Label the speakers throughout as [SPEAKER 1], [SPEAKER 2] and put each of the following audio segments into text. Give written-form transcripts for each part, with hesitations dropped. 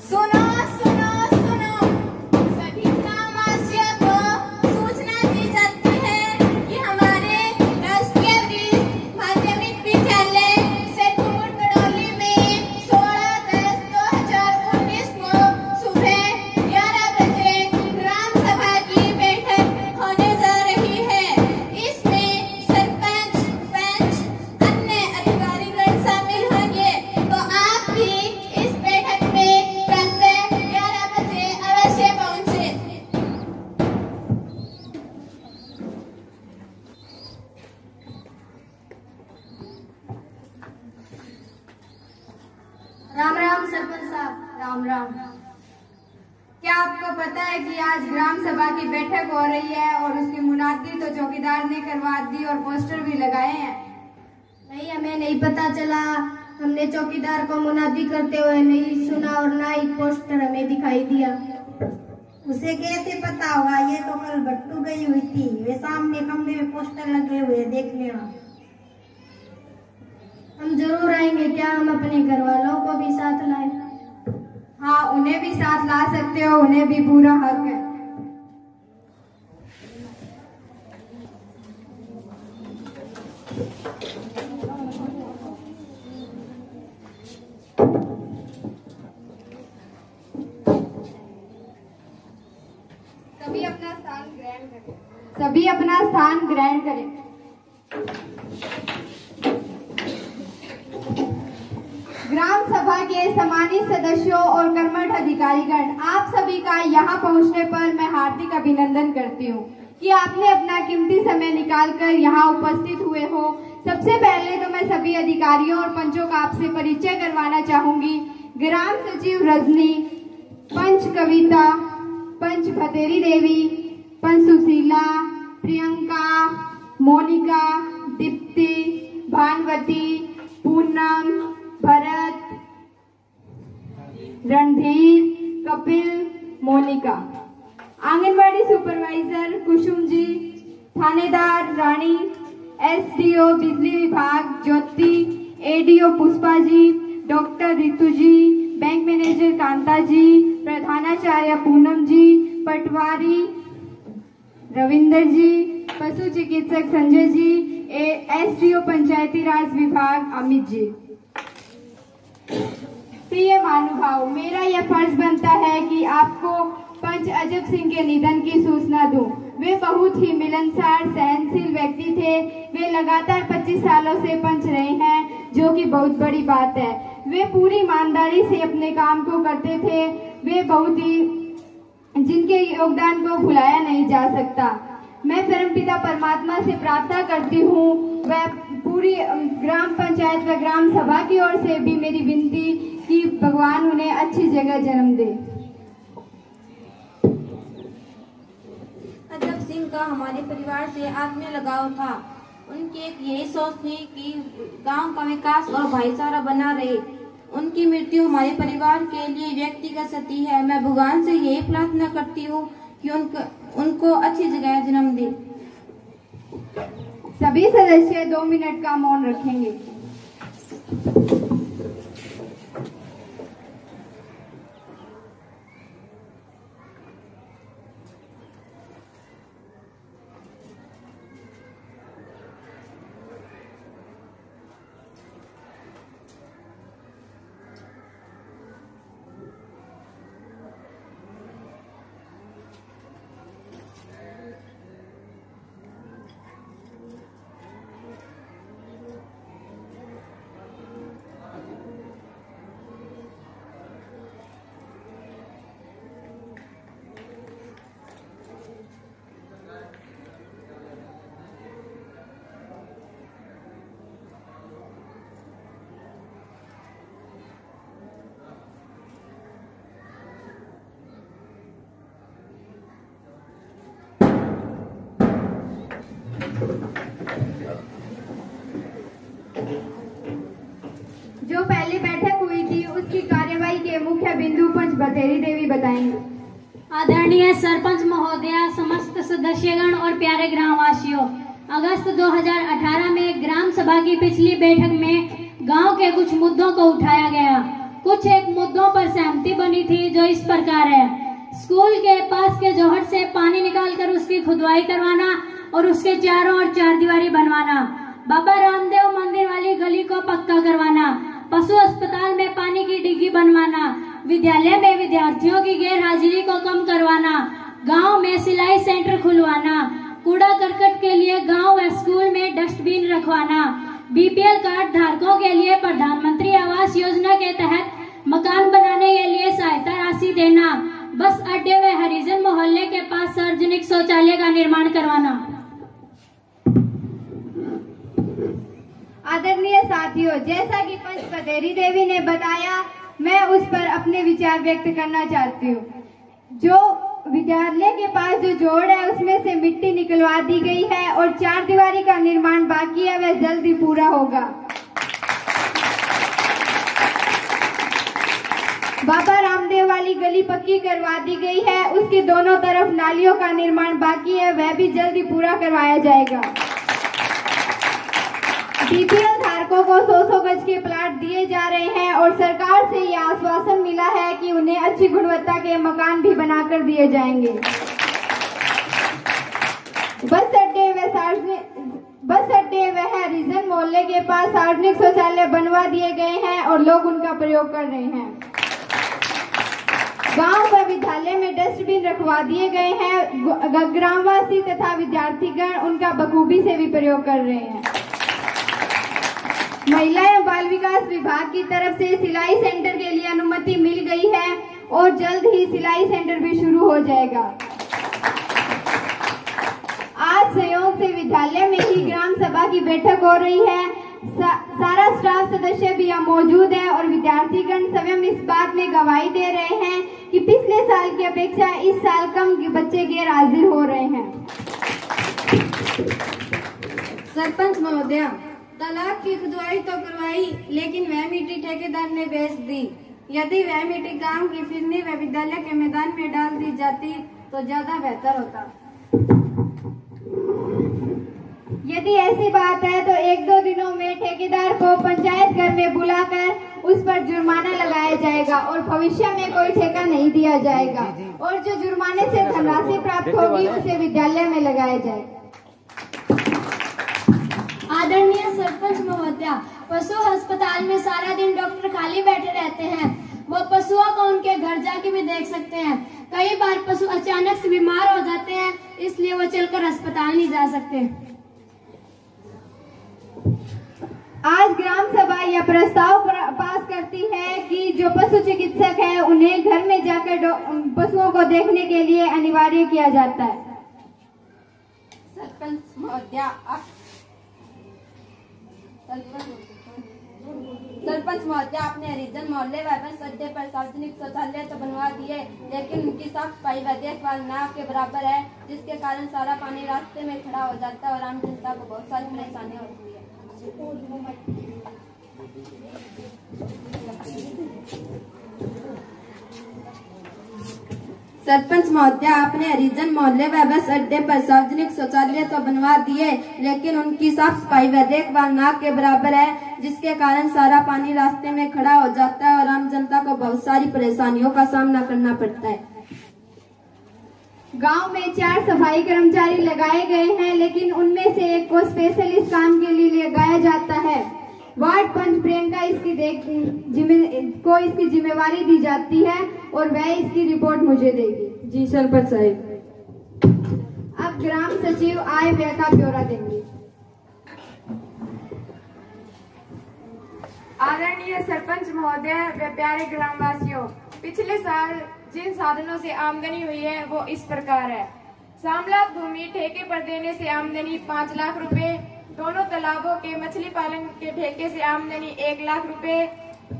[SPEAKER 1] सुनो सुनो सुनो, सभी ग्रामवासियों को सूचना दी जाती है कि हमारे राष्ट्रीय वृक्ष माध्यमिक विद्यालय सेठपुर बड़ौली में 16/10/2019 को सुबह 11 बजे ग्राम सभा की बैठक होने जा रही है। इसमें सरपंच, पंच, अन्य अधिकारीगण शामिल होंगे, तो आप भी इस बैठक में प्रातः 11 बजे अवश्य पहुंचे।
[SPEAKER 2] राम राम सरपंच साहब। राम राम। क्या आपको पता है कि आज ग्राम सभा की बैठक हो रही है और उसकी मुनादी तो चौकीदार ने करवा दी और पोस्टर भी लगाए हैं?
[SPEAKER 3] नहीं, हमें नहीं पता चला। हमने चौकीदार को मुनादी करते हुए नहीं सुना और ना ही पोस्टर हमें दिखाई दिया।
[SPEAKER 4] उसे कैसे पता होगा? ये तो कल भट्टू गई हुई थी, वे सामने खंबे में पोस्टर लगे हुए देख लेना।
[SPEAKER 3] हम जरूर आएंगे। क्या हम अपने घर वालों को भी साथ लाएं?
[SPEAKER 2] हाँ, उन्हें भी साथ ला सकते हो, उन्हें भी पूरा हक है। सभी अपना स्थान ग्रहण करें। सभी अपना स्थान ग्रहण करें। ग्राम सभा के सम्मानित सदस्यों और कर्मठ अधिकारीगण, आप सभी का यहाँ पहुँचने पर मैं हार्दिक अभिनंदन करती हूँ कि आपने अपना कीमती समय निकालकर यहाँ उपस्थित हुए हो। सबसे पहले तो मैं सभी अधिकारियों और पंचों का आपसे परिचय करवाना चाहूंगी। ग्राम सचिव रजनी, पंच कविता, पंच भतेरी देवी, पंच सुशीला, प्रियंका, मोनिका, दीप्ति, भानवती, पूनम, भरत, रणधीर, कपिल, मोनिका। आंगनवाड़ी सुपरवाइजर कुसुम जी, थानेदार रानी, एसडीओ बिजली विभाग ज्योति, एडीओ पुष्पा जी, डॉक्टर रितु जी, बैंक मैनेजर कांता जी, प्रधानाचार्य पूनम जी, पटवारी रविंदर जी, पशु चिकित्सक संजय जी, एसडीओ पंचायती राज विभाग अमित जी। प्रिय महानुभाव, मेरा यह फर्ज बनता है कि आपको पंच अजब सिंह के निधन की सूचना दूं। वे बहुत ही मिलनसार, सहनशील व्यक्ति थे। वे लगातार 25 सालों से पंच रहे हैं, जो कि बहुत बड़ी बात है। वे पूरी ईमानदारी से अपने काम को करते थे। वे बहुत ही, जिनके योगदान को भुलाया नहीं जा सकता। मैं परमपिता परमात्मा से प्रार्थना करती हूँ, वह पूरी ग्राम पंचायत व ग्राम सभा की ओर से भी मेरी विनती कि भगवान उन्हें अच्छी जगह जन्म दे।
[SPEAKER 5] अजब सिंह का हमारे परिवार से आत्मीय लगाव था। उनकी एक यही सोच थी कि गांव का विकास और भाईचारा बना रहे। उनकी मृत्यु हमारे परिवार के लिए व्यक्तिगत क्षति है। मैं भगवान से यही प्रार्थना करती हूँ कि उनको अच्छी जगह जन्म दे।
[SPEAKER 2] सभी सदस्य 2 मिनट का मौन रखेंगे। जो पहली बैठक हुई थी उसकी कार्यवाही के मुख्य बिंदु पंच भतेरी देवी बताएंगे।
[SPEAKER 6] आदरणीय सरपंच महोदया, समस्त सदस्यगण और प्यारे ग्रामवासियों, अगस्त 2018 में ग्राम सभा की पिछली बैठक में गांव के कुछ मुद्दों को उठाया गया। कुछ एक मुद्दों पर सहमति बनी थी जो इस प्रकार है। स्कूल के पास के जोहर से पानी निकालकर उसकी खुदवाई करवाना और उसके चारों ओर चारदीवारी बनवाना, बाबा रामदेव मंदिर वाली गली को पक्का करवाना, पशु अस्पताल में पानी की डिग्गी बनवाना, विद्यालय में विद्यार्थियों की गैर हाजिरी को कम करवाना, गांव में सिलाई सेंटर खुलवाना, कूड़ा करकट के लिए गांव व स्कूल में डस्टबिन रखवाना, बीपीएल कार्ड धारकों के लिए प्रधानमंत्री आवास योजना के तहत मकान बनाने के लिए सहायता राशि देना, बस अड्डे व हरिजन मोहल्ले के पास सार्वजनिक शौचालय का निर्माण करवाना।
[SPEAKER 2] आदरणीय साथियों, जैसा कि पंच पतेरी देवी ने बताया, मैं उस पर अपने विचार व्यक्त करना चाहती हूँ। जो विद्यालय के पास जो जोड़ है उसमें से मिट्टी निकलवा दी गई है और चारदीवारी का निर्माण बाकी है, वह जल्द ही पूरा होगा। बाबा रामदेव वाली गली पक्की करवा दी गई है, उसके दोनों तरफ नालियों का निर्माण बाकी है, वह भी जल्द ही पूरा करवाया जाएगा। बीपीएल धारकों को 100 गज के प्लाट दिए जा रहे हैं और सरकार से यह आश्वासन मिला है कि उन्हें अच्छी गुणवत्ता के मकान भी बनाकर दिए जाएंगे। बस अड्डे व हरिजन मोहल्ले के पास सार्वजनिक शौचालय बनवा दिए गए हैं और लोग उनका प्रयोग कर रहे हैं। गांव व विद्यालय में डस्टबिन रखवा दिए गए हैं। ग्रामवासी तथा विद्यार्थीगण उनका बखूबी से भी प्रयोग कर रहे हैं। महिला एवं बाल विकास विभाग की तरफ से सिलाई सेंटर के लिए अनुमति मिल गई है और जल्द ही सिलाई सेंटर भी शुरू हो जाएगा। आज संयोग से विद्यालय में ही ग्राम सभा की बैठक हो रही है। सारा स्टाफ सदस्य भी यहाँ मौजूद है और विद्यार्थीगण स्वयं इस बात में गवाही दे रहे हैं कि पिछले साल की अपेक्षा इस साल कम बच्चे गैर हाजिर हो रहे हैं।
[SPEAKER 5] सरपंच महोदया, तालाब की खुदाई तो करवाई, लेकिन वह मिट्टी ठेकेदार ने बेच दी। यदि वह मिट्टी गांव की फिरनी व विद्यालय के मैदान में डाल दी जाती तो ज्यादा बेहतर होता।
[SPEAKER 2] यदि ऐसी बात है तो 1-2 दिनों में ठेकेदार को पंचायत घर में बुलाकर उस पर जुर्माना लगाया जाएगा और भविष्य में कोई ठेका नहीं दिया जाएगा और जो जुर्माने से धनराशि प्राप्त होगी उसे विद्यालय में लगाया जाएगा।
[SPEAKER 3] आदरणीय सरपंच महोदया, पशु अस्पताल में सारा दिन डॉक्टर खाली बैठे रहते हैं। वो पशुओं को उनके घर जाके भी देख सकते हैं। कई बार पशु अचानक से बीमार हो जाते हैं, इसलिए वो चलकर अस्पताल नहीं जा सकते।
[SPEAKER 2] आज ग्राम सभा यह प्रस्ताव पास करती है कि जो पशु चिकित्सक है उन्हें घर में जाकर पशुओं को देखने के लिए अनिवार्य किया जाता है।
[SPEAKER 5] सरपंच महोदया, आपने हरिजन मोहल्ले व बस अड्डे पर सार्वजनिक शौचालय तो बनवा दिए, लेकिन उनकी साफ सफाई व देखभाल न के बराबर है, जिसके कारण सारा पानी रास्ते में खड़ा हो जाता है और आम जनता को बहुत सारी परेशानियां होती है। सरपंच महोदया, आपने हरिजन मोहल्ले व बस अड्डे पर सार्वजनिक शौचालय तो बनवा दिए, लेकिन उनकी साफ सफाई व देखभाल न के बराबर है, जिसके कारण सारा पानी रास्ते में खड़ा हो जाता है और आम जनता को बहुत सारी परेशानियों का सामना करना पड़ता है।
[SPEAKER 2] गांव में 4 सफाई कर्मचारी लगाए गए हैं, लेकिन उनमें से एक को स्पेशल इस काम के लिए लगाया जाता है। वार्ड पंच प्रियंका को इसकी जिम्मेवारी दी जाती है और वह इसकी रिपोर्ट मुझे देगी।
[SPEAKER 5] जी सरपंच साहब।
[SPEAKER 2] अब ग्राम सचिव आय व्यय का ब्यौरा देंगे।
[SPEAKER 7] आदरणीय सरपंच महोदय व प्यारे ग्रामवासियों, पिछले साल जिन साधनों से आमदनी हुई है वो इस प्रकार है। सामलात भूमि ठेके पर देने से आमदनी 5 लाख रुपए, दोनों तालाबों के मछली पालन के ठेके से आमदनी 1 लाख रुपए,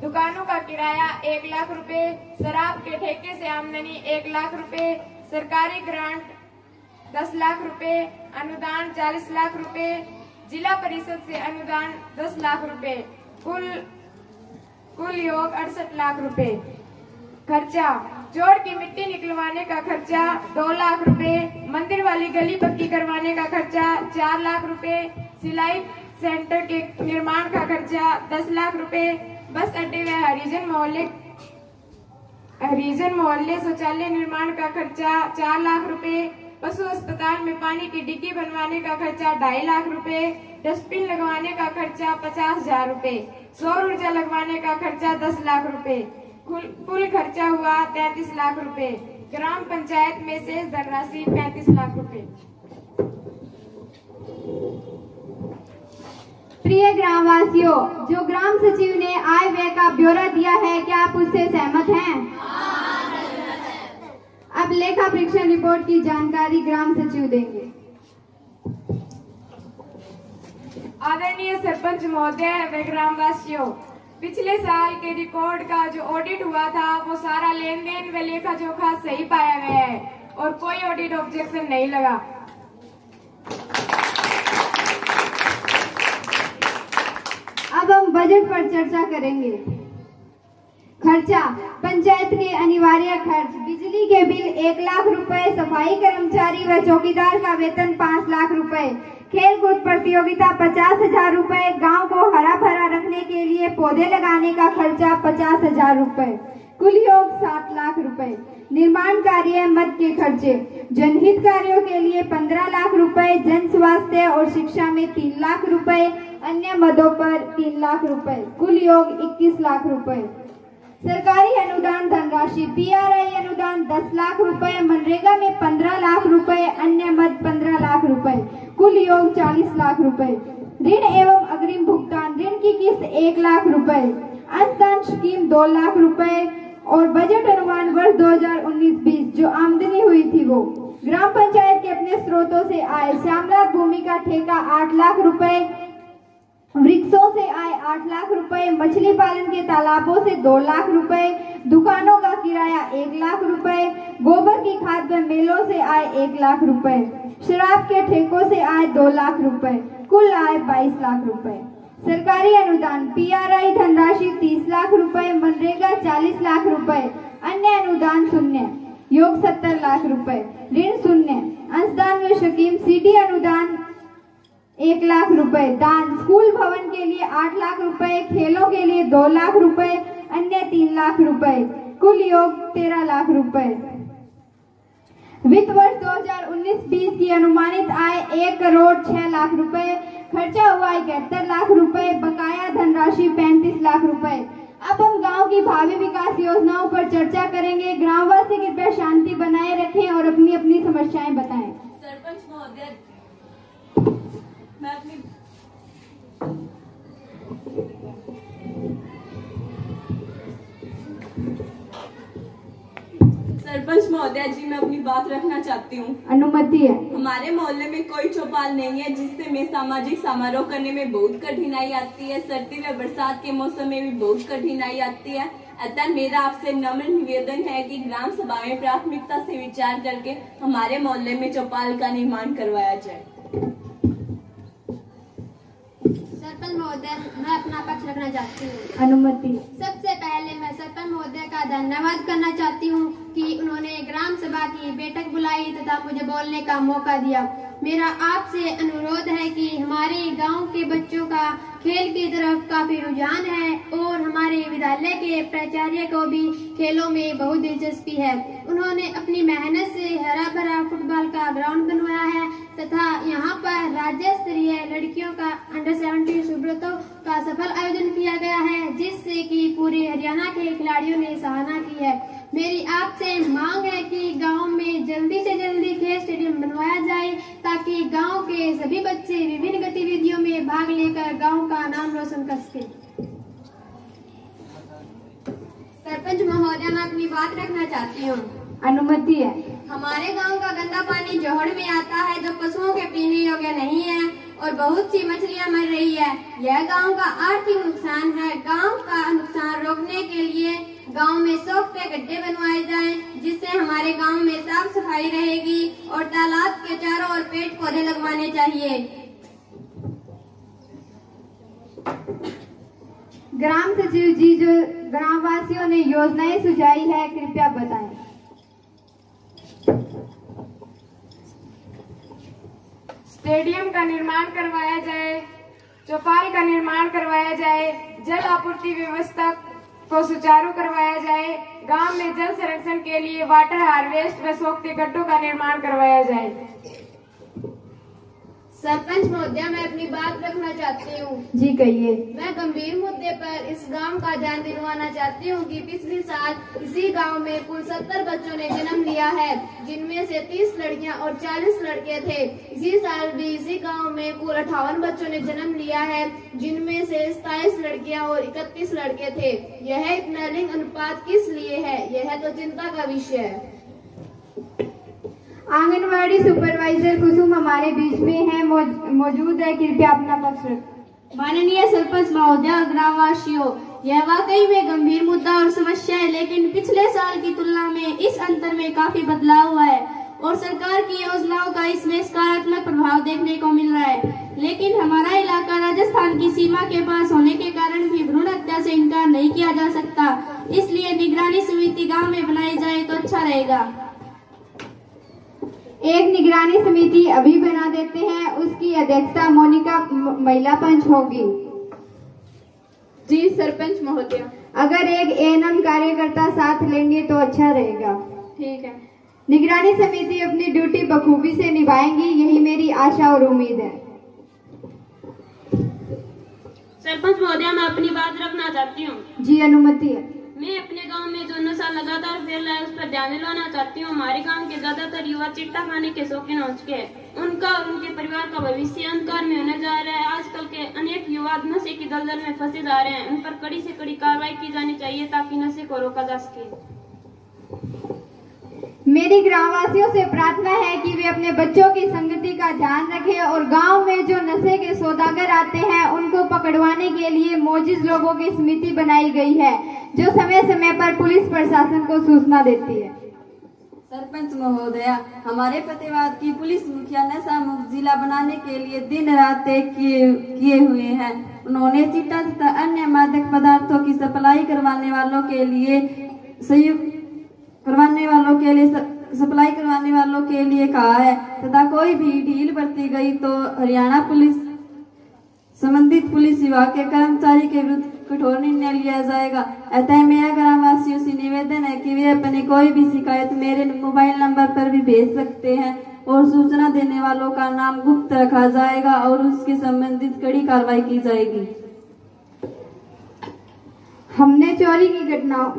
[SPEAKER 7] दुकानों का किराया 1 लाख रुपए, शराब के ठेके से आमदनी 1 लाख रुपए, सरकारी ग्रांट 10 लाख रुपए, अनुदान 40 लाख रुपए, जिला परिषद से अनुदान 10 लाख रुपए, कुल योग 68 लाख रुपए। खर्चा: जोड़ की मिट्टी निकलवाने का खर्चा 2 लाख रुपए, मंदिर वाली गली पक्की करवाने का खर्चा 4 लाख रुपए, सिलाई सेंटर के निर्माण का खर्चा 10 लाख रुपए, बस अड्डे व हरिजन मोहल्ले शौचालय निर्माण का खर्चा 4 लाख रुपए, पशु अस्पताल में पानी की डिग्गी बनवाने का खर्चा 2.5 लाख रुपए, डस्टबिन लगवाने का खर्चा 50,000 रुपए, सौर ऊर्जा लगवाने का खर्चा 10 लाख रुपए, कुल खर्चा हुआ 33 लाख रुपए। ग्राम पंचायत में शेष धनराशि 35 लाख रुपए।
[SPEAKER 2] प्रिय ग्रामवासियों, जो ग्राम सचिव ने आय व्यय का ब्यौरा दिया है, क्या आप उससे सहमत हैं? अब लेखा परीक्षण रिपोर्ट की जानकारी ग्राम सचिव देंगे।
[SPEAKER 7] आदरणीय सरपंच महोदय व ग्रामवासियों, पिछले साल के रिकॉर्ड का जो ऑडिट हुआ था वो सारा लेन देन व लेखा जोखा सही पाया गया है और कोई ऑडिट ऑब्जेक्शन नहीं लगा।
[SPEAKER 2] अब हम बजट पर चर्चा करेंगे। खर्चा, पंचायत के अनिवार्य खर्च, बिजली के बिल 1 लाख रुपए, सफाई कर्मचारी व चौकीदार का वेतन 5 लाख रुपए, खेलकूद प्रतियोगिता 50,000 रुपए, गांव को हरा भरा रखने के लिए पौधे लगाने का खर्चा 50,000 रुपए, कुल योग 7 लाख रुपए। निर्माण कार्य मद के खर्चे, जनहित कार्यों के लिए 15 लाख रुपए, जन स्वास्थ्य और शिक्षा में 3 लाख रुपए, अन्य मदों पर 3 लाख रुपए, कुल योग 21 लाख रुपए। सरकारी अनुदान धनराशि, PRI अनुदान 10 लाख रुपए, मनरेगा में 15 लाख रुपए, अन्य मद 15 लाख रुपए, कुल योग 40 लाख रुपए। ऋण एवं अग्रिम भुगतान, ऋण की किस्त 1 लाख रुपए, अंशदान स्कीम 2 लाख रुपए और बजट अनुमान वर्ष 2019-20 जो आमदनी हुई थी वो। ग्राम पंचायत के अपने स्रोतों से आए, श्यामलाल भूमि का ठेका 8 लाख रुपए, वृक्षों से आए 8 लाख रुपए, मछली पालन के तालाबों से 2 लाख रुपए, दुकानों का किराया 1 लाख रुपए, गोबर की खाद व मेलों से आए 1 लाख रुपए, शराब के ठेकों से आए 2 लाख रुपए, कुल आय 22 लाख रुपए। सरकारी अनुदान, PRI धनराशि 30 लाख रुपए, मनरेगा 40 लाख रुपए, अन्य अनुदान शून्य, योग 70 लाख रुपए, ऋण शून्य, अंशदान व स्कीम CD अनुदान 1 लाख रुपए, दान स्कूल भवन के लिए 8 लाख रुपए, खेलों के लिए 2 लाख रुपए, अन्य 3 लाख रुपए, कुल योग 13 लाख रुपए। वित्त वर्ष 2019-20 की अनुमानित आय 1 करोड़ 6 लाख रुपए, खर्चा हुआ 71 लाख रुपए, बकाया धनराशि 35 लाख रुपए। अब हम गांव की भावी विकास योजनाओं पर चर्चा करेंगे। ग्रामवासी कृपया शांति बनाए रखें और अपनी अपनी समस्याएं बताएं।
[SPEAKER 8] सरपंच महोदय, मैं अपनी सरपंच महोदया जी, मैं अपनी बात रखना चाहती हूँ।
[SPEAKER 2] अनुमति है।
[SPEAKER 8] हमारे मोहल्ले में कोई चौपाल नहीं है, जिससे हमें सामाजिक समारोह करने में बहुत कठिनाई आती है। सर्दी व बरसात के मौसम में भी बहुत कठिनाई आती है। अतः मेरा आपसे नम्र निवेदन है कि ग्राम सभा में प्राथमिकता से विचार करके हमारे मोहल्ले में चौपाल का निर्माण करवाया जाए।
[SPEAKER 3] सरपंच महोदय, मैं अपना पक्ष रखना चाहती हूँ।
[SPEAKER 2] अनुमति।
[SPEAKER 3] सबसे पहले मैं सरपंच महोदय का धन्यवाद करना चाहती हूँ कि उन्होंने ग्राम सभा की बैठक बुलाई तथा मुझे बोलने का मौका दिया। मेरा आपसे अनुरोध है कि हमारे गांव के बच्चों का खेल की तरफ काफी रुझान है और हमारे विद्यालय के प्राचार्य को भी खेलों में बहुत दिलचस्पी है। उन्होंने अपनी मेहनत से हरा भरा फुटबॉल का ग्राउंड बनवाया है तथा यहाँ पर राज्य स्तरीय लड़कियों का अंडर 17 सुब्रतों का सफल आयोजन किया गया है, जिससे कि पूरे हरियाणा के खिलाड़ियों ने सराहना की है। मेरी आपसे मांग है कि गांव में जल्दी से जल्दी खेल स्टेडियम बनवाया जाए ताकि गांव के सभी बच्चे विभिन्न गतिविधियों में भाग लेकर गांव का नाम रोशन कर सके। सरपंच महोदय, मैं अपनी बात रखना चाहती हूँ।
[SPEAKER 2] अनुमति है।
[SPEAKER 3] हमारे गांव का गंदा पानी जोहड़ में आता है जो पशुओं के पीने योग्य नहीं है और बहुत सी मछलियां मर रही है। यह गांव का आर्थिक नुकसान है। गांव का नुकसान रोकने के लिए गांव में 100 गड्ढे बनवाए जाएं, जिससे हमारे गांव में साफ सफाई रहेगी और तालाब के चारों ओर पेड़ पौधे लगवाने चाहिए।
[SPEAKER 2] ग्राम सचिव जी जो ग्रामवासियों ने योजनाएं सुझाई है, कृपया बताएं।
[SPEAKER 7] स्टेडियम का निर्माण करवाया जाए, चौपाल का निर्माण करवाया जाए, जल आपूर्ति व्यवस्था को सुचारू करवाया जाए, गांव में जल संरक्षण के लिए वाटर हार्वेस्ट व सोखते गड्ढों का निर्माण करवाया जाए।
[SPEAKER 1] सरपंच महोदया, मैं अपनी बात रखना चाहती हूँ।
[SPEAKER 2] जी कहिए।
[SPEAKER 1] मैं गंभीर मुद्दे पर इस गांव का ध्यान दिलवाना चाहती हूँ कि पिछले साल इसी गांव में कुल 70 बच्चों ने जन्म लिया है, जिनमें से 30 लड़कियां और 40 लड़के थे। इसी साल भी इसी गांव में कुल 58 बच्चों ने जन्म लिया है, जिनमें से 27 लड़कियां और 31 लड़के थे। यह इतना लिंग अनुपात किस लिए है? यह तो चिंता का विषय है।
[SPEAKER 2] आंगनवाड़ी सुपरवाइजर कुसुम हमारे बीच में है, मौजूद है, कृपया अपना पक्ष रखें।
[SPEAKER 3] माननीय सरपंच महोदया और ग्रामवासियों, यह वाकई में गंभीर मुद्दा और समस्या है, लेकिन पिछले साल की तुलना में इस अंतर में काफी बदलाव हुआ है और सरकार की योजनाओं का इसमें सकारात्मक प्रभाव देखने को मिल रहा है। लेकिन हमारा इलाका राजस्थान की सीमा के पास होने के कारण भी भ्रूण हत्या से इनकार नहीं किया जा सकता, इसलिए निगरानी समिति गाँव में बनाई जाए तो अच्छा रहेगा।
[SPEAKER 2] एक निगरानी समिति अभी बना देते हैं, उसकी अध्यक्षता मोनिका महिला पंच होगी।
[SPEAKER 7] जी सरपंच महोदया।
[SPEAKER 2] अगर एक एएनएम कार्यकर्ता साथ लेंगे तो अच्छा रहेगा।
[SPEAKER 7] ठीक है।
[SPEAKER 2] निगरानी समिति अपनी ड्यूटी बखूबी से निभाएंगी, यही मेरी आशा और उम्मीद है।
[SPEAKER 9] सरपंच महोदया, मैं अपनी बात रखना चाहती हूँ।
[SPEAKER 2] जी अनुमति है।
[SPEAKER 9] मैं अपने गांव में जो नशा लगातार फैल रहा है उस पर ध्यान दिलाना चाहती हूँ। हमारे गांव के ज्यादातर युवा चिट्टा खाने के शौकीन हो चुके हैं। उनका और उनके परिवार का भविष्य अंधकार में होने जा रहा है। आजकल के अनेक युवा नशे की दलदल में फंसे जा रहे हैं। उन पर कड़ी से कड़ी कार्रवाई की जानी चाहिए ताकि नशे को रोका जा सके।
[SPEAKER 2] मेरी ग्रामवासियों से प्रार्थना है कि वे अपने बच्चों की संगति का ध्यान रखें और गांव में जो नशे के सौदागर आते हैं उनको पकड़वाने के लिए मौजूद लोगों की समिति बनाई गई है, जो समय समय पर पुलिस प्रशासन को सूचना देती है।
[SPEAKER 10] सरपंच महोदया, हमारे फतेहाबाद की पुलिस मुखिया नशा मुक्त जिला बनाने के लिए दिन रात एक किए हुए हैं। उन्होंने चिट्टा तथा अन्य मादक पदार्थों की सप्लाई सप्लाई करवाने वालों के लिए कहा है तथा कोई भी ढील बरती गई तो हरियाणा पुलिस संबंधित पुलिस विभाग के कर्मचारी के विरुद्ध कठोर निर्णय लिया जाएगा। अतः मेरा ग्रामवासियों से निवेदन है कि वे अपनी कोई भी शिकायत मेरे मोबाइल नंबर पर भी भेज सकते हैं और सूचना देने वालों का नाम गुप्त रखा जाएगा और उसके संबंधित कड़ी कार्रवाई की जाएगी।
[SPEAKER 2] हमने चोरी की घटनाओं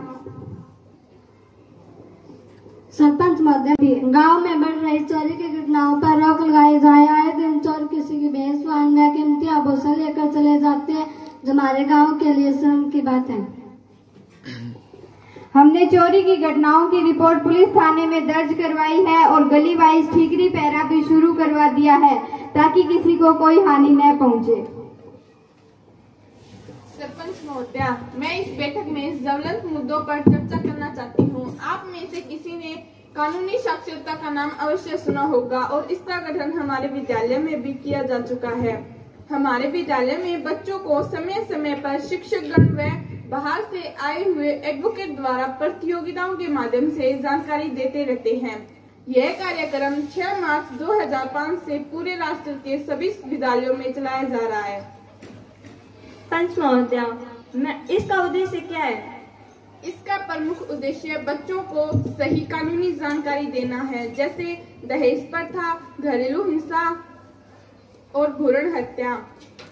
[SPEAKER 3] सरपंच महोदय, गांव में बढ़ रही चोरी की घटनाओं पर रोक लगाई जाए। आए दिन चोर किसी की भैंस वाहन या कीमती आभूषण लेकर चले जाते हैं, जो हमारे गांव के लिए शर्म की बात है।
[SPEAKER 2] हमने चोरी की घटनाओं की रिपोर्ट पुलिस थाने में दर्ज करवाई है और गली वाइज ठीकरी पहरा भी शुरू करवा दिया है ताकि किसी को कोई हानि न पहुंचे।
[SPEAKER 7] सरपंच महोदया, मैं इस बैठक में ज्वलंत मुद्दों पर चर्चा करना चाहती हूँ। आप में से किसी ने कानूनी साक्षरता का नाम अवश्य सुना होगा और इसका गठन हमारे विद्यालय में भी किया जा चुका है। हमारे विद्यालय में बच्चों को समय समय पर शिक्षकगण व बाहर से आए हुए एडवोकेट द्वारा प्रतियोगिताओं के माध्यम से जानकारी देते रहते हैं। यह कार्यक्रम 6 मार्च 2005 से पूरे राष्ट्र के सभी विद्यालयों में चलाया जा रहा है।
[SPEAKER 8] पंच महोदया, इसका उद्देश्य क्या है?
[SPEAKER 7] इसका प्रमुख उद्देश्य बच्चों को सही कानूनी जानकारी देना है, जैसे दहेज प्रथा, घरेलू हिंसा और भ्रूण हत्या।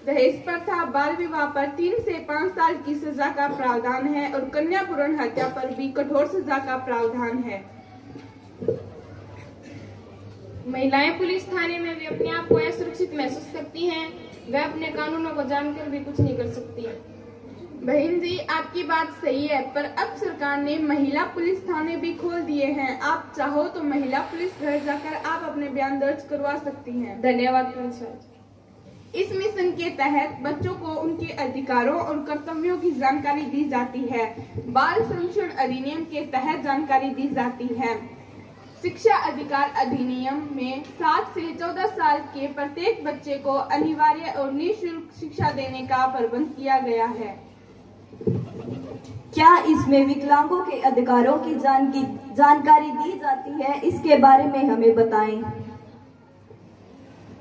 [SPEAKER 7] दहेज प्रथा, बाल विवाह पर 3 से 5 साल की सजा का प्रावधान है और कन्या भ्रूण हत्या पर भी कठोर सजा का प्रावधान है।
[SPEAKER 11] महिलाएं पुलिस थाने में भी अपने आप को असुरक्षित महसूस करती हैं। वह अपने कानूनों को जानकर भी कुछ नहीं कर सकती।
[SPEAKER 7] बहन जी, आपकी बात सही है, पर अब सरकार ने महिला पुलिस थाने भी खोल दिए हैं। आप चाहो तो महिला पुलिस घर जाकर आप अपने बयान दर्ज करवा सकती हैं।
[SPEAKER 11] धन्यवाद पंचायत।
[SPEAKER 7] इस मिशन के तहत बच्चों को उनके अधिकारों और कर्तव्यों की जानकारी दी जाती है। बाल संरक्षण अधिनियम के तहत जानकारी दी जाती है। शिक्षा अधिकार अधिनियम में 7 से 14 साल के प्रत्येक बच्चे को अनिवार्य और निःशुल्क शिक्षा देने का प्रबंध किया गया है।
[SPEAKER 8] क्या इसमें विकलांगों के अधिकारों की जानकारी दी जाती है? इसके बारे में हमें बताएं।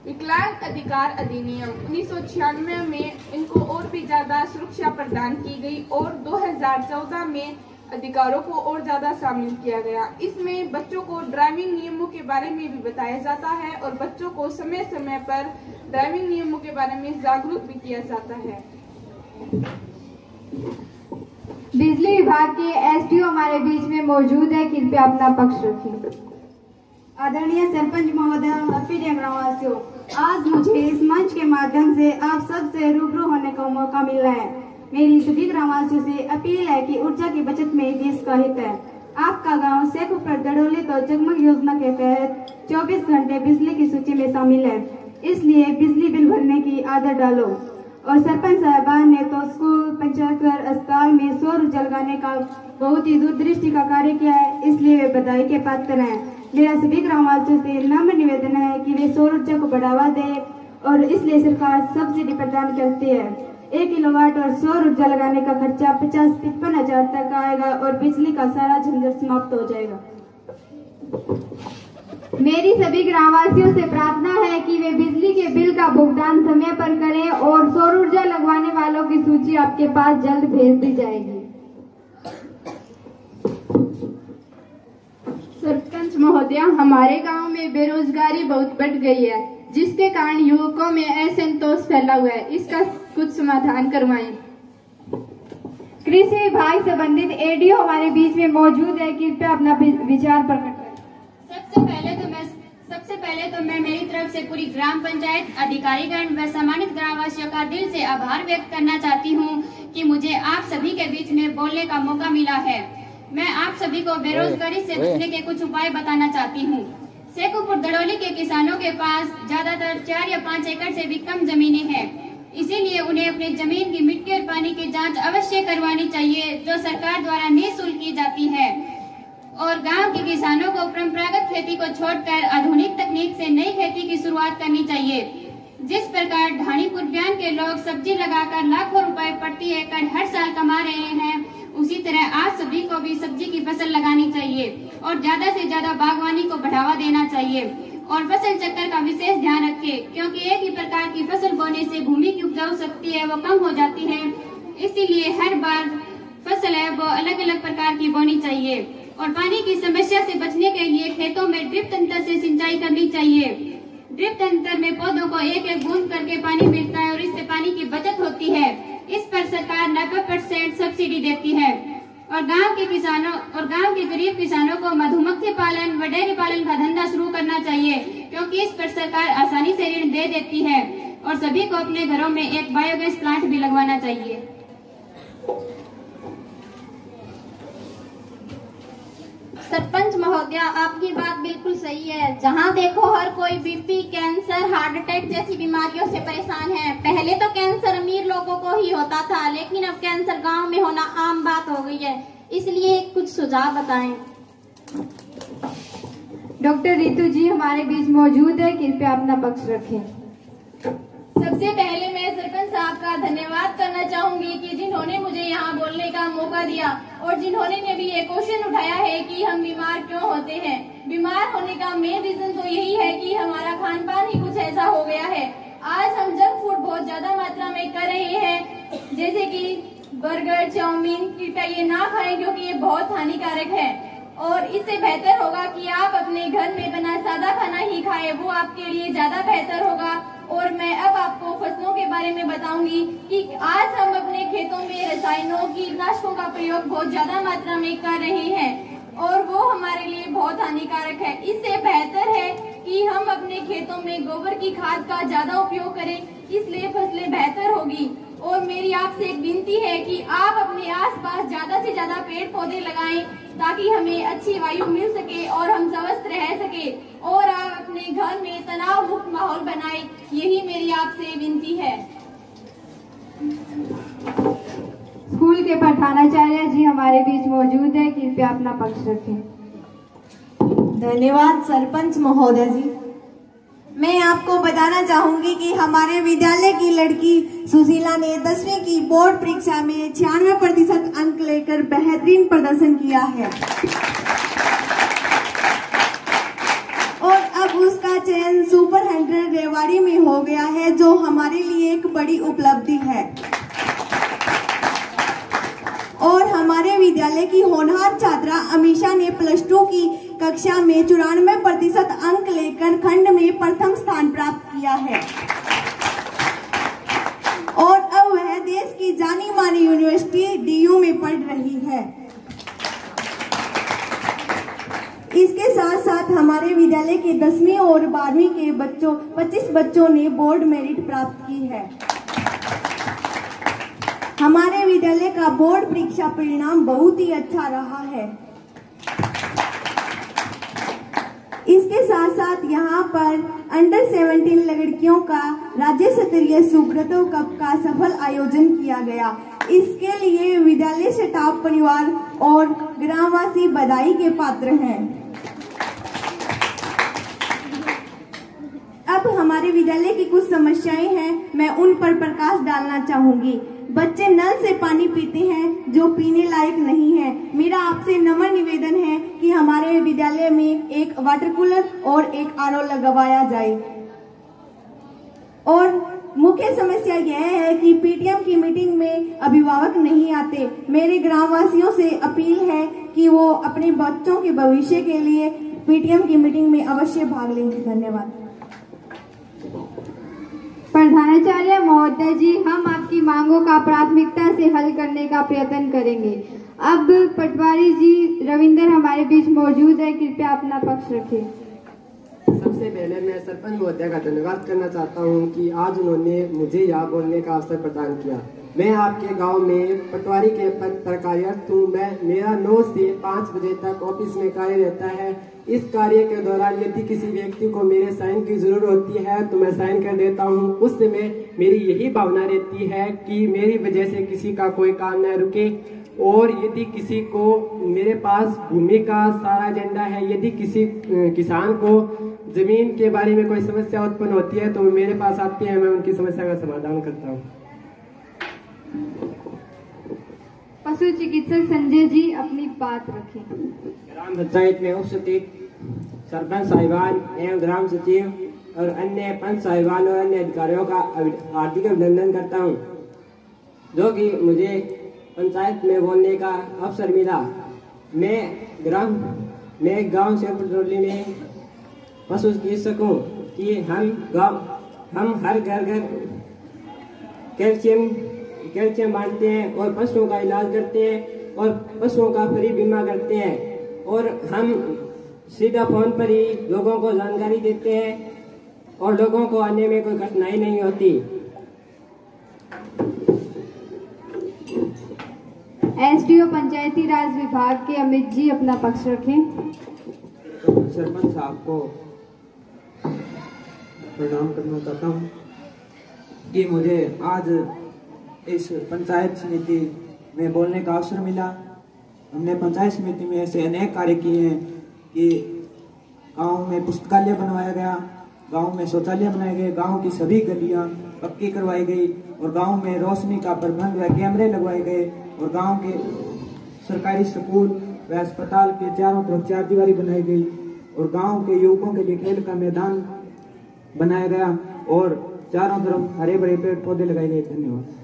[SPEAKER 11] विकलांग अधिकार अधिनियम 1996 में इनको और भी ज्यादा सुरक्षा प्रदान की गई और 2014 में अधिकारों को और ज्यादा शामिल किया गया। इसमें बच्चों को ड्राइविंग नियमों के बारे में भी बताया जाता है और बच्चों को समय समय पर ड्राइविंग नियमों के बारे में जागरूक भी किया जाता है।
[SPEAKER 2] बिजली विभाग के एसडीओ हमारे बीच में मौजूद है, कृपया अपना पक्ष रखें।
[SPEAKER 4] आदरणीय सरपंच महोदय, प्रिय ग्रामवासियों, आज मुझे इस मंच के माध्यम से आप सबसे रूबरू होने का मौका मिला है। मेरी सभी ग्रामवासियों से अपील है कि ऊर्जा की बचत में ही देश का हित है। आपका गांव शेखुपुर दड़ोली तो जगमग योजना के तहत 24 घंटे बिजली की सूची में शामिल है, इसलिए बिजली बिल भरने की आदत डालो। और सरपंच साहबान ने तो स्कूल, पंचायत घर, अस्पताल में सौर ऊर्जा लगाने का बहुत ही दूरदृष्टि का कार्य किया है, इसलिए वे बधाई के पात्र हैं। मेरा सभी ग्रामवासियों से नम्र निवेदन है कि वे सौर ऊर्जा को बढ़ावा दें और इसलिए सरकार सब्सिडी प्रदान करती है। 1 किलोवाट और सौर ऊर्जा लगाने का खर्चा 50-55 हजार तक आएगा और बिजली का सारा झंझट समाप्त हो जाएगा।
[SPEAKER 2] मेरी सभी ग्रामवासियों से प्रार्थना है कि वे बिजली के बिल का भुगतान समय पर करें और सौर ऊर्जा लगवाने वालों की सूची आपके पास जल्द भेज दी जाएगी।
[SPEAKER 7] सरपंच महोदय, हमारे गांव में बेरोजगारी बहुत बढ़ गई है, जिसके कारण युवकों में असंतोष फैला हुआ है। इसका कुछ समाधान करवाएं।
[SPEAKER 2] कृषि विभाग से संबंधित एडीओ हमारे बीच में मौजूद है, कृपया अपना विचार प्रकट करें।
[SPEAKER 3] सबसे पहले तो मैं मेरी तरफ से पूरी ग्राम पंचायत अधिकारीगण व सम्मानित ग्रामवासियों का दिल से आभार व्यक्त करना चाहती हूँ कि मुझे आप सभी के बीच में बोलने का मौका मिला है। मैं आप सभी को बेरोजगारी से बचने के कुछ उपाय बताना चाहती हूँ। शेखुपुर दड़ोली के किसानों के पास ज्यादातर 4 या 5 एकड़ से भी कम जमीनें हैं, इसीलिए उन्हें अपनी जमीन की मिट्टी और पानी की जांच अवश्य करवानी चाहिए, जो सरकार द्वारा निःशुल्क की जाती है। और गांव के किसानों को परंपरागत खेती को छोड़कर आधुनिक तकनीक से नई खेती की शुरुआत करनी चाहिए। जिस प्रकार ढाणीपुर ब्यान के लोग सब्जी लगाकर लाखों रुपए प्रति एकड़ हर साल कमा रहे हैं, उसी तरह आप सभी को भी सब्जी की फसल लगानी चाहिए और ज्यादा से ज्यादा बागवानी को बढ़ावा देना चाहिए। और फसल चक्र का विशेष ध्यान रखें, क्योंकि एक ही प्रकार की फसल बोने से भूमि की उपजाऊ शक्ति है वो कम हो जाती है, इसीलिए हर बार फसल है वो अलग अलग प्रकार की बोनी चाहिए। और पानी की समस्या से बचने के लिए खेतों में ड्रिप तंत्र से सिंचाई करनी चाहिए। ड्रिप तंत्र में पौधों को 1-1 बूंद करके पानी मिलता है और इससे पानी की बचत होती है। इस पर सरकार 90% सब्सिडी देती है। और गांव के गरीब किसानों को मधुमक्खी पालन व डेयरी पालन का धंधा शुरू करना चाहिए, क्योंकि इस पर सरकार आसानी से ऋण दे देती है। और सभी को अपने घरों में एक बायोगैस प्लांट भी लगवाना चाहिए।
[SPEAKER 1] सरपंच महोदय, आपकी बात बिल्कुल सही है। जहाँ देखो हर कोई बीपी, कैंसर, हार्ट अटैक जैसी बीमारियों से परेशान है। पहले तो कैंसर अमीर लोगों को ही होता था, लेकिन अब कैंसर गांव में होना आम बात हो गई है। इसलिए कुछ सुझाव बताएं।
[SPEAKER 2] डॉक्टर रितु जी हमारे बीच मौजूद है, कृपया अपना पक्ष रखें।
[SPEAKER 7] सबसे पहले मैं सरपंच साहब का धन्यवाद करना चाहूंगी कि जिन्होंने मुझे यहाँ बोलने का मौका दिया और जिन्होंने ने भी ये क्वेश्चन उठाया है कि हम बीमार क्यों होते हैं। बीमार होने का मेन रीजन तो यही है कि हमारा खान पान ही कुछ ऐसा हो गया है। आज हम जंक फूड बहुत ज्यादा मात्रा में कर रहे हैं, जैसे कि बर्गर, चाउमीन, पिज्जा, ये ना खाएं क्योंकि ये बहुत हानिकारक है। और इससे बेहतर होगा कि आप अपने घर में बना सादा खाना ही खाएं, वो आपके लिए ज्यादा बेहतर होगा। और मैं अब आपको फसलों के बारे में बताऊंगी कि आज हम अपने खेतों में रसायनों, कीटनाशकों का प्रयोग बहुत ज्यादा मात्रा में कर रहे हैं और वो हमारे लिए बहुत हानिकारक है। इससे बेहतर है कि हम अपने खेतों में गोबर की खाद का ज्यादा उपयोग करें, इसलिए फसलें बेहतर होगी। और मेरी आपसे एक विनती है कि आप अपने आसपास ज्यादा से ज्यादा पेड़ पौधे लगाएं, ताकि हमें अच्छी वायु मिल सके और हम स्वस्थ रह सके। और आप अपने घर में तनाव मुक्त माहौल बनाएं, यही मेरी आपसे विनती है।
[SPEAKER 2] स्कूल के प्रधानाचार्य जी हमारे बीच मौजूद है, कृपया अपना पक्ष रखें।
[SPEAKER 12] धन्यवाद सरपंच महोदय जी। मैं आपको बताना चाहूंगी कि हमारे विद्यालय की लड़की सुशीला ने 10वीं की बोर्ड परीक्षा में 96% अंक लेकर बेहतरीन प्रदर्शन किया है और अब उसका चयन सुपर 100 रेवाड़ी में हो गया है, जो हमारे लिए एक बड़ी उपलब्धि है। और हमारे विद्यालय की होनहार छात्रा अमीशा ने +2 की कक्षा में 94% अंक लेकर खंड में प्रथम स्थान प्राप्त किया है और अब वह देश की जानी मानी यूनिवर्सिटी DU में पढ़ रही है। इसके साथ साथ हमारे विद्यालय के 10वीं और 12वीं के 25 बच्चों ने बोर्ड मेरिट प्राप्त की है। हमारे विद्यालय का बोर्ड परीक्षा परिणाम बहुत ही अच्छा रहा है। इसके साथ साथ यहाँ पर अंडर 17 लड़कियों का राज्य स्तरीय सुब्रतो कप का सफल आयोजन किया गया। इसके लिए विद्यालय स्टाफ, परिवार और ग्रामवासी बधाई के पात्र हैं। अब हमारे विद्यालय की कुछ समस्याएं हैं, मैं उन पर प्रकाश डालना चाहूंगी। बच्चे नल से पानी पीते हैं जो पीने लायक नहीं है। मेरा आपसे नम्र निवेदन है कि हमारे विद्यालय में एक वाटर कूलर और एक RO लगवाया जाए। और मुख्य समस्या यह है कि PTM की मीटिंग में अभिभावक नहीं आते। मेरे ग्रामवासियों से अपील है कि वो अपने बच्चों के भविष्य के लिए PTM की मीटिंग में अवश्य भाग लेंगे। धन्यवाद।
[SPEAKER 2] प्रधानाचार्य महोदय जी, हम आपकी मांगों का प्राथमिकता से हल करने का प्रयत्न करेंगे। अब पटवारी जी रविंदर हमारे बीच मौजूद है, कृपया अपना पक्ष रखें।
[SPEAKER 13] सबसे पहले मैं सरपंच महोदय का धन्यवाद करना चाहता हूं कि आज उन्होंने मुझे यहाँ बोलने का अवसर प्रदान किया। मैं आपके गांव में पटवारी के पद पर कार्यरत हूँ। मेरा 9 से 5 बजे तक ऑफिस में कार्य रहता है। इस कार्य के दौरान यदि किसी व्यक्ति को मेरे साइन की जरूरत होती है तो मैं साइन कर देता हूँ। उस समय मेरी यही भावना रहती है कि मेरी वजह से किसी का कोई काम न रुके। और यदि किसी को मेरे पास भूमि का सारा एजेंडा है, यदि किसी किसान को जमीन के बारे में कोई समस्या उत्पन्न होती है तो मेरे पास आती है, मैं उनकी समस्या का समाधान करता हूँ।
[SPEAKER 2] पशु चिकित्सक संजय जी अपनी बात रखें।
[SPEAKER 14] ग्राम पंचायत में उपस्थित सरपंच साहिबान एवं ग्राम सचिव और अन्य पंच साहिबान और अन्य अधिकारियों का हार्दिक अभिनंदन करता हूं, जो कि मुझे पंचायत में बोलने का अवसर मिला। मैं गांव से पटरौली में पशु चिकित्सक हूँ कि हम हर घर कैल्शियम बांटते हैं और पशुओं का इलाज करते हैं और पशुओं का फ्री बीमा करते हैं और हम सीधा फोन पर ही लोगों को जानकारी देते हैं और लोगों को आने में कोई कठिनाई नहीं होती।
[SPEAKER 2] SDO पंचायती राज विभाग के अमित जी अपना पक्ष रखें।
[SPEAKER 15] सरपंच साहब को प्रणाम करना चाहता हूँ कि मुझे आज इस पंचायत समिति में बोलने का अवसर मिला। हमने पंचायत समिति में ऐसे अनेक कार्य किए हैं कि गांव में पुस्तकालय बनवाया गया, गांव में शौचालय बनाए गए, गांव की सभी गलियां पक्की करवाई गई और गांव में रोशनी का प्रबंध व कैमरे लगवाए गए और गांव के सरकारी स्कूल व अस्पताल के चारों तरफ 4 दीवारी बनाई गई और गांव के युवकों के लिए खेल का मैदान बनाया गया और चारों तरफ हरे भरे पेड़ पौधे लगाए गए। धन्यवाद।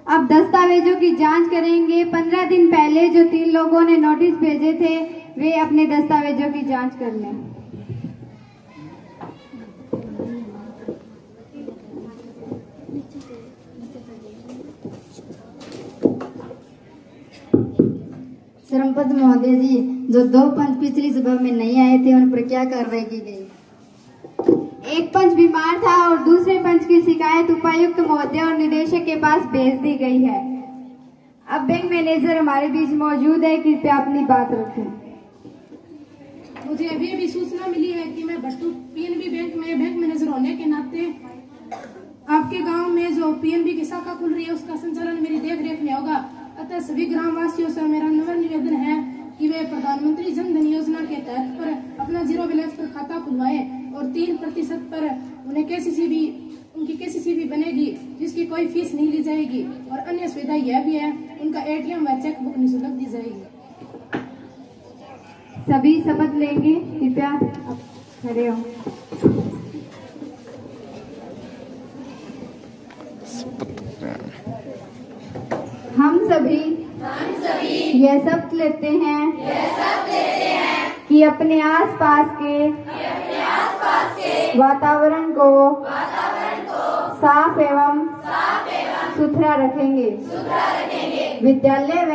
[SPEAKER 2] अब दस्तावेजों की जांच करेंगे। 15 दिन पहले जो 3 लोगों ने नोटिस भेजे थे वे अपने दस्तावेजों की जांच कर लें।
[SPEAKER 16] सरपंच महोदय जी, जो 2 पंच पिछली सभा में नहीं आए थे उन पर क्या कार्रवाई की गई?
[SPEAKER 2] एक पंच बीमार था और दूसरे पंच की शिकायत उपायुक्त महोदय और निदेशक के पास भेज दी गई है। अब बैंक मैनेजर हमारे बीच मौजूद है, कृपया अपनी बात रखें।
[SPEAKER 17] मुझे अभी सूचना मिली है कि मैं भट्टू PNB बैंक में बैंक मैनेजर होने के नाते आपके गांव में जो PNB की शाखा खुल रही है उसका संचालन मेरी देखरेख में होगा। अतः सभी ग्रामवासियों से मेरा नम्र निवेदन है कि वे प्रधानमंत्री जन धन योजना के तहत पर अपना 0 बैलेंस पर खाता खुलवाए और 3% पर उन्हें उनकी KCC बनेगी जिसकी कोई फीस नहीं ली जाएगी और अन्य सुविधा यह भी है उनका ATM व चेक बुक निःशुल्क दी जाएगी।
[SPEAKER 2] सभी शपथ लेंगे, कृपया खड़े हो। हम सभी यह शपथ लेते हैं कि अपने आसपास के वातावरण को साफ एवं सुथरा रखेंगे। विद्यालय व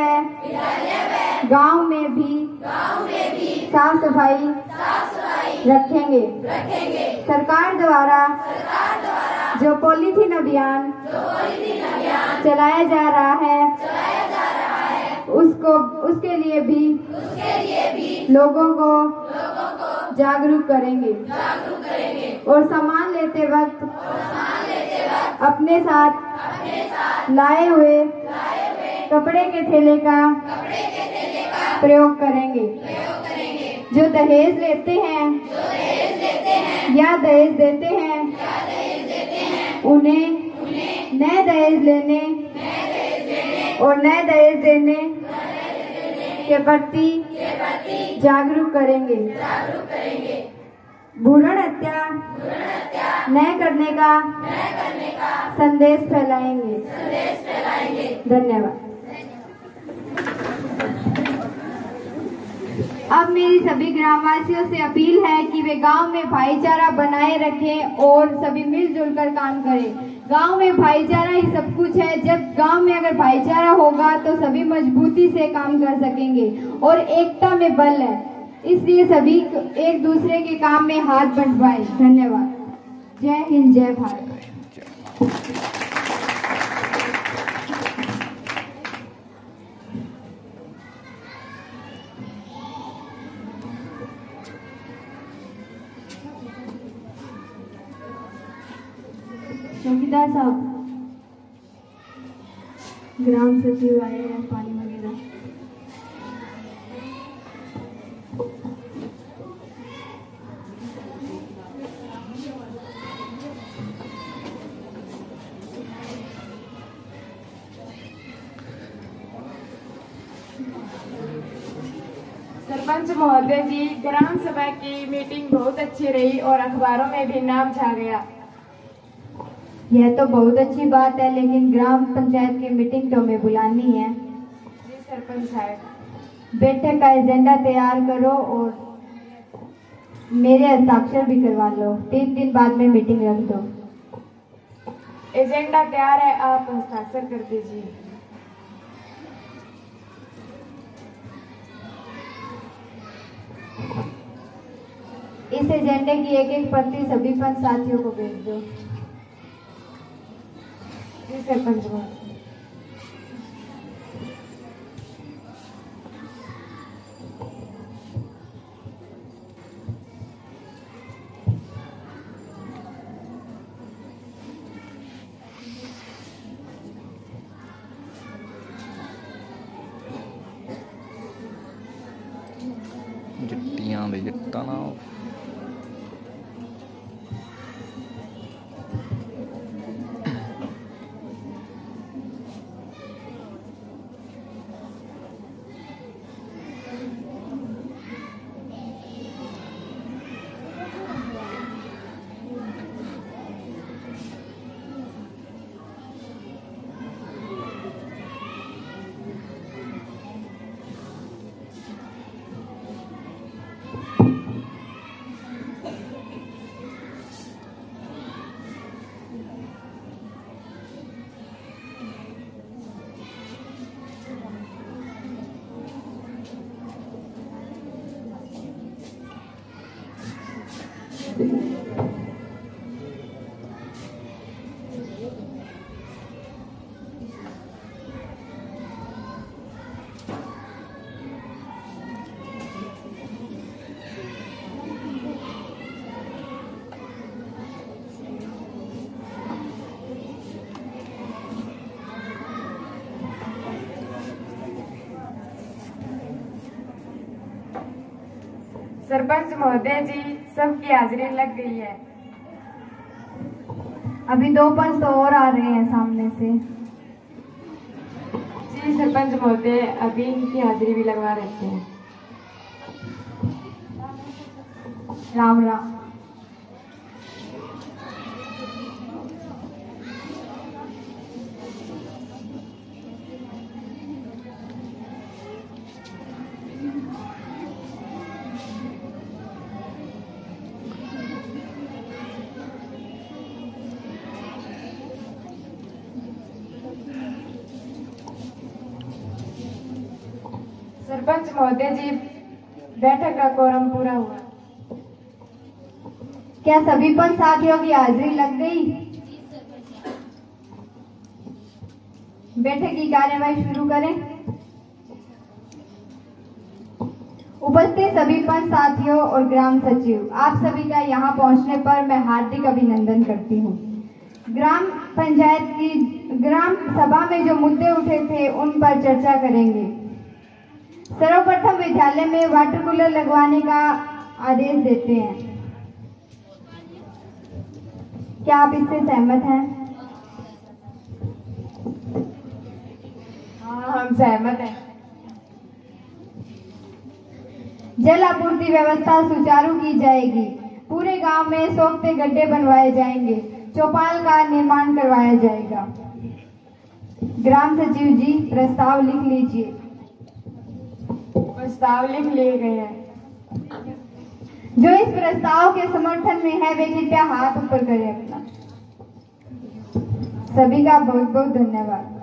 [SPEAKER 2] गांव में भी साफ सफाई रखेंगे। सरकार द्वारा जो पॉलीथीन अभियान चलाया जा रहा है उसके लिए भी लोगों को जागरूक करेंगे और सामान लेते वक्त अपने साथ लाए हुए कपड़े के थैले का प्रयोग करेंगे। जो दहेज लेते हैं या दहेज देते हैं उन्हें नए दहेज लेने और नए दहेज देने के प्रति जागरूक करेंगे। भ्रूण हत्या न करने का संदेश फैलाएंगे। धन्यवाद। अब मेरी सभी ग्रामवासियों से अपील है कि वे गांव में भाईचारा बनाए रखें और सभी मिलजुल कर काम करें। गांव में भाईचारा ही सब कुछ है। जब गांव में अगर भाईचारा होगा तो सभी मजबूती से काम कर सकेंगे और एकता में बल है, इसलिए सभी एक दूसरे के काम में हाथ बंटवाएं। धन्यवाद। जय हिंद, जय भारत। चौकीदार साहब, ग्राम सचिव आए हैं, पानी वगैरह।
[SPEAKER 7] सरपंच महोदय जी, ग्राम सभा की मीटिंग बहुत अच्छी रही और अखबारों में भी नाम छा गया।
[SPEAKER 2] यह तो बहुत अच्छी बात है, लेकिन ग्राम पंचायत की मीटिंग तो हमें बुलानी है।
[SPEAKER 7] जी सरपंच साहब।
[SPEAKER 2] बैठक का एजेंडा तैयार करो और मेरे हस्ताक्षर भी करवा लो। 3 दिन बाद में मीटिंग रख दो।
[SPEAKER 7] एजेंडा तैयार है, आप हस्ताक्षर कर दीजिए।
[SPEAKER 2] इस एजेंडे की एक प्रति सभी पंच साथियों को भेज दो।
[SPEAKER 7] जी सरपंच महोदय।
[SPEAKER 18] जट्टियां दे जट्टा ना
[SPEAKER 7] सरपंच महोदय जी, सबकी हाजिरी लग गई है।
[SPEAKER 2] अभी 2 पंच तो और आ रहे हैं सामने से।
[SPEAKER 7] जी सरपंच महोदय, अभी इनकी हाजिरी भी लगवा देते हैं।
[SPEAKER 2] राम राम।
[SPEAKER 7] सरपंच महोदय जी, बैठक का कोरम पूरा हुआ।
[SPEAKER 2] क्या सभी पंच साथियों की हाजिरी लग गई? बैठक की कार्यवाही शुरू करें। उपस्थित सभी पंच साथियों और ग्राम सचिव, आप सभी का यहाँ पहुँचने पर मैं हार्दिक अभिनंदन करती हूँ। ग्राम पंचायत की ग्राम सभा में जो मुद्दे उठे थे उन पर चर्चा करेंगे। सर्वप्रथम विद्यालय में वाटर कूलर लगवाने का आदेश देते हैं। क्या आप इससे सहमत हैं?
[SPEAKER 7] हाँ, हम सहमत हैं।
[SPEAKER 2] जल आपूर्ति व्यवस्था सुचारू की जाएगी। पूरे गांव में सोखते गड्ढे बनवाए जाएंगे। चौपाल का निर्माण करवाया जाएगा। ग्राम सचिव जी, प्रस्ताव लिख लीजिए।
[SPEAKER 7] प्रस्ताव लिख लिए गए हैं।
[SPEAKER 2] जो इस प्रस्ताव के समर्थन में है वे कृपया हाथ ऊपर करें अपना। सभी का बहुत बहुत धन्यवाद।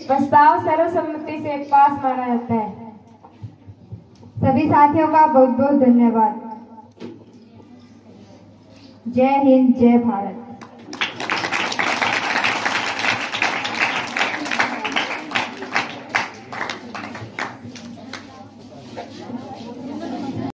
[SPEAKER 7] प्रस्ताव सर्वसम्मति से पास माना जाता है।
[SPEAKER 2] सभी साथियों का बहुत बहुत धन्यवाद। जय हिंद, जय भारत।